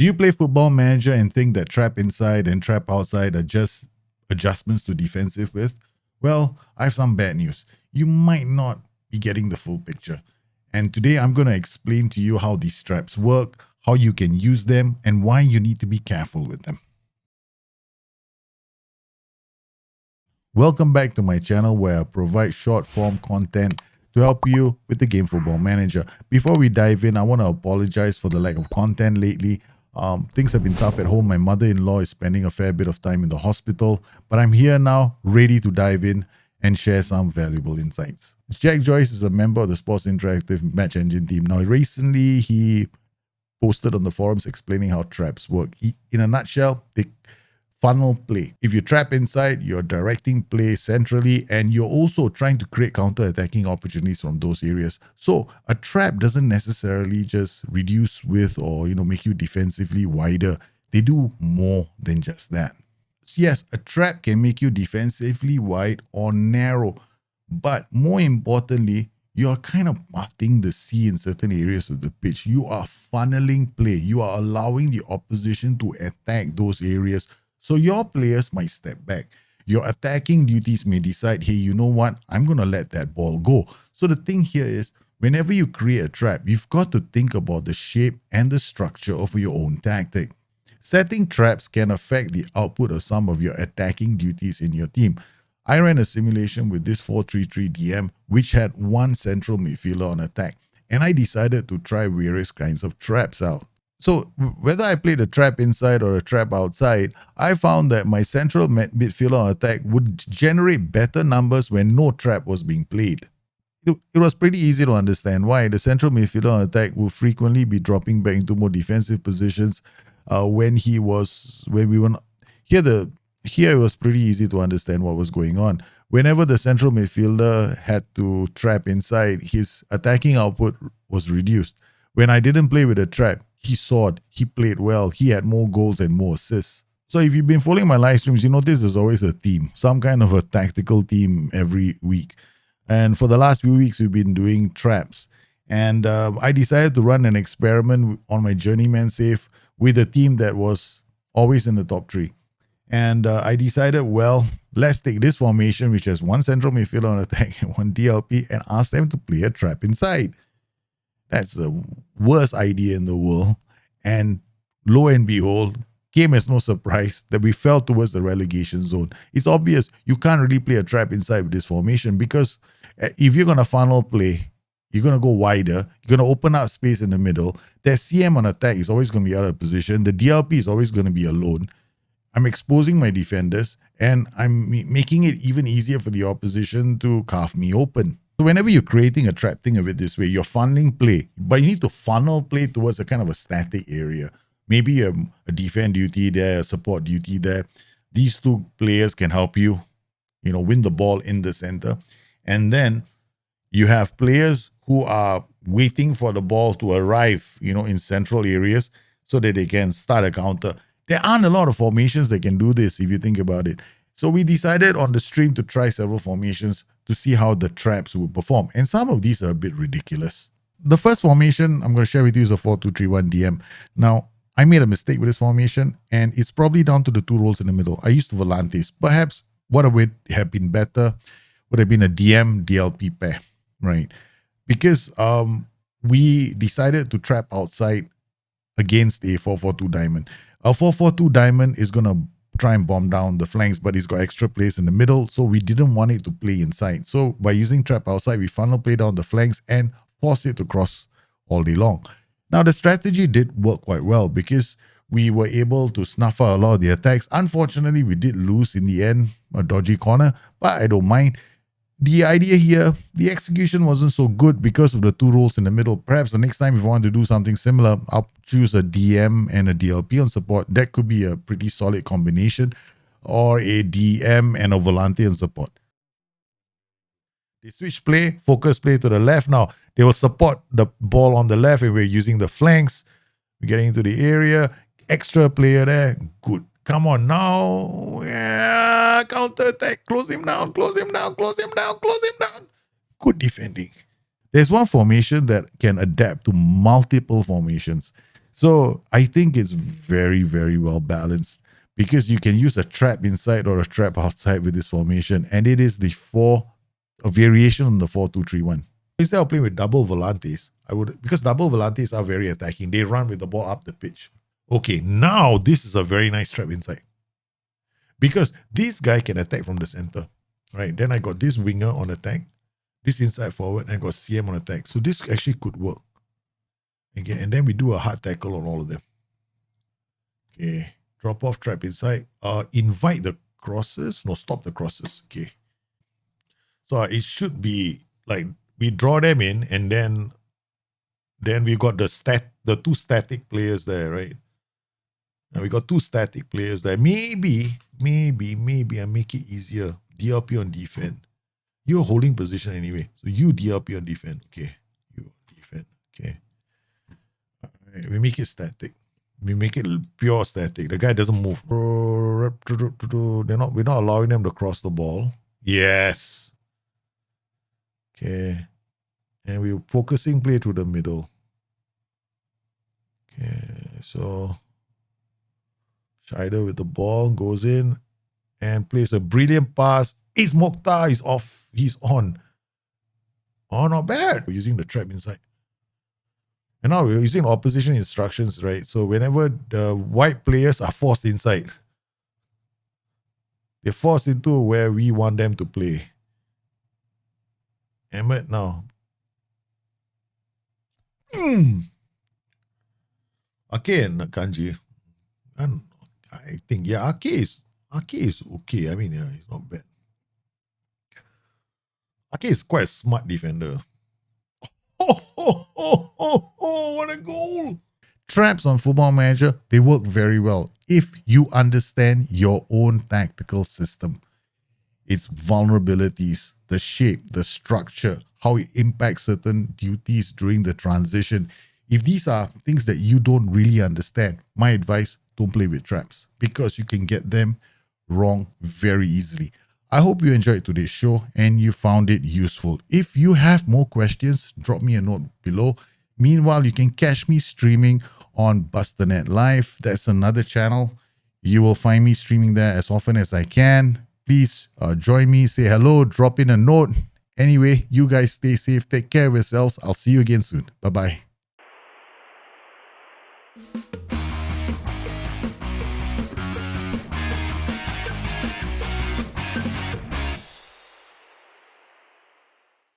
Do you play Football Manager and think that trap inside and trap outside are just adjustments to defensive with? Well, I have some bad news. You might not be getting the full picture. And today I'm going to explain to you how these traps work, how you can use them, and why you need to be careful with them. Welcome back to my channel where I provide short form content to help you with the game Football Manager. Before we dive in, I want to apologize for the lack of content lately. Things have been tough at home. My mother-in-law is spending a fair bit of time in the hospital, but I'm here now, ready to dive in and share some valuable insights. Jack Joyce is a member of the Sports Interactive Match Engine team. Now, recently he posted on the forums explaining how traps work. In a nutshell, they funnel play. If you trap inside, you're directing play centrally, and you're also trying to create counter-attacking opportunities from those areas. So a trap doesn't necessarily just reduce width or make you defensively wider. They do more than just that. So yes, a trap can make you defensively wide or narrow, but more importantly, you're kind of parting the sea in certain areas of the pitch. You are funneling play. You are allowing the opposition to attack those areas. So your players might step back. Your attacking duties may decide, hey, you know what? I'm going to let that ball go. So the thing here is, whenever you create a trap, you've got to think about the shape and the structure of your own tactic. Setting traps can affect the output of some of your attacking duties in your team. I ran a simulation with this 4-3-3 DM, which had one central midfielder on attack, and I decided to try various kinds of traps out. So whether I played a trap inside or a trap outside, I found that my central midfielder on attack would generate better numbers when no trap was being played. It was pretty easy to understand why. The central midfielder on attack would frequently be dropping back into more defensive positions when we were not, here it was pretty easy to understand what was going on. Whenever the central midfielder had to trap inside, his attacking output was reduced. When I didn't play with a trap, he soared, he played well, he had more goals and more assists. So if you've been following my live streams, you notice there's always a theme, some kind of a tactical theme every week. And for the last few weeks, we've been doing traps. And I decided to run an experiment on my journeyman save with a team that was always in the top three. And I decided, well, let's take this formation, which has one central midfielder on attack and one DLP, and ask them to play a trap inside. That's the worst idea in the world. And lo and behold, came as no surprise that we fell towards the relegation zone. It's obvious you can't really play a trap inside with this formation, because if you're going to funnel play, you're going to go wider, you're going to open up space in the middle. Their CM on attack is always going to be out of position. The DLP is always going to be alone. I'm exposing my defenders, and I'm making it even easier for the opposition to carve me open. So whenever you're creating a trap, think of it this way. You're funneling play, but you need to funnel play towards a kind of a static area. Maybe a defend duty there, a support duty there. These two players can help you, win the ball in the center. And then you have players who are waiting for the ball to arrive, in central areas so that they can start a counter. There aren't a lot of formations that can do this if you think about it. So we decided on the stream to try several formations to see how the traps would perform. And some of these are a bit ridiculous. The first formation I'm going to share with you is a 4-2-3-1 DM. Now, I made a mistake with this formation, and it's probably down to the two roles in the middle. I used Volantes. Perhaps what would have been better would have been a DM-DLP pair, right? Because we decided to trap outside against a 4-4-2 diamond. A 4-4-2 diamond is going to try and bomb down the flanks, but it's got extra place in the middle, so we didn't want it to play inside. So by using trap outside, we funnel play down the flanks and force it to cross all day long. Now, the strategy did work quite well because we were able to snuff out a lot of the attacks. Unfortunately, we did lose in the end, a dodgy corner, but I don't mind. The idea here, the execution wasn't so good because of the two roles in the middle. Perhaps the next time if I want to do something similar, I'll choose a DM and a DLP on support. That could be a pretty solid combination. Or a DM and a Volante on support. They switch play, focus play to the left. Now, they will support the ball on the left and we're using the flanks. We're getting into the area. Extra player there. Good. Come on now. Yeah, counter attack. Close him down. Close him down. Close him down. Close him down. Good defending. There's one formation that can adapt to multiple formations. So I think it's very, very well balanced because you can use a trap inside or a trap outside with this formation. And it is a variation on the 4-2-3-1. Instead of playing with double volantes, because double volantes are very attacking. They run with the ball up the pitch. Okay, now this is a very nice trap inside. Because this guy can attack from the center. Right? Then I got this winger on attack, this inside forward, and I got CM on attack. So this actually could work. Okay, and then we do a hard tackle on all of them. Okay, drop off trap inside. Invite the crosses. No, stop the crosses. Okay. So it should be like we draw them in, and then we got the two static players there, right? And we got two static players there. Maybe I make it easier. DLP on defense. You're holding position anyway. So you DLP on defense. Okay. You defense. Okay. All right. We make it static. We make it pure static. The guy doesn't move. We're not allowing them to cross the ball. Yes. Okay. And we're focusing play to the middle. Okay. So Scheider with the ball goes in and plays a brilliant pass. It's Mokhtar. He's off. He's on. Oh, not bad. We're using the trap inside. And now we're using opposition instructions, right? So whenever the white players are forced inside, they're forced into where we want them to play. Emmett now. Ake and Kanji. I think, yeah, Ake is okay. I mean, yeah, he's not bad. Ake is quite a smart defender. What a goal! Traps on Football Manager, they work very well if you understand your own tactical system. Its vulnerabilities, the shape, the structure, how it impacts certain duties during the transition. If these are things that you don't really understand, my advice, don't play with traps because you can get them wrong very easily. I hope you enjoyed today's show and you found it useful. If you have more questions, drop me a note below. Meanwhile, you can catch me streaming on Bustthenet Live. That's another channel. You will find me streaming there as often as I can. Please join me, say hello, drop in a note. Anyway, you guys stay safe, take care of yourselves. I'll see you again soon. Bye-bye.